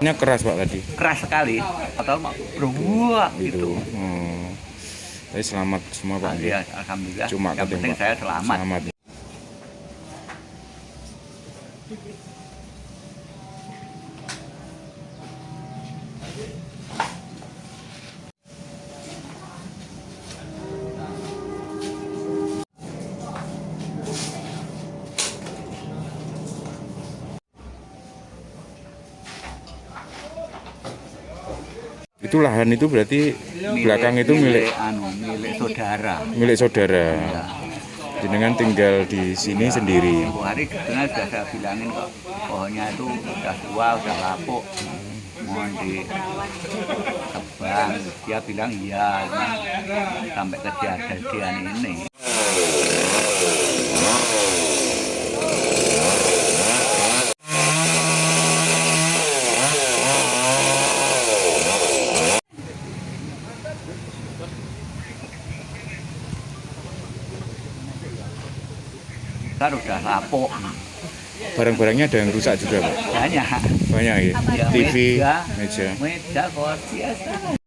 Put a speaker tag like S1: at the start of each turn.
S1: Nya keras Pak tadi.
S2: Keras sekali, atau berbuak gitu.
S1: Tapi selamat semua Pak.
S2: Ya, alhamdulillah.
S1: Cuma
S2: yang penting saya selamat.
S1: Selamat. Itu lahan itu berarti belakang itu milik
S2: saudara.
S1: Milik saudara.
S2: Ya.
S1: Jenengan tinggal di sini sendiri.
S2: Tempoh hari sebenarnya sudah saya bilangin kok, pohonnya itu sudah tua, sudah lapuk, mohon ditebang. Dia bilang iya, sampai kejadian ini. Kan udah lapuk.
S1: Barang-barangnya ada yang rusak juga Pak?
S2: Banyak.
S1: Banyak ya?
S2: Ya,
S1: TV,
S2: meja, kos biasa.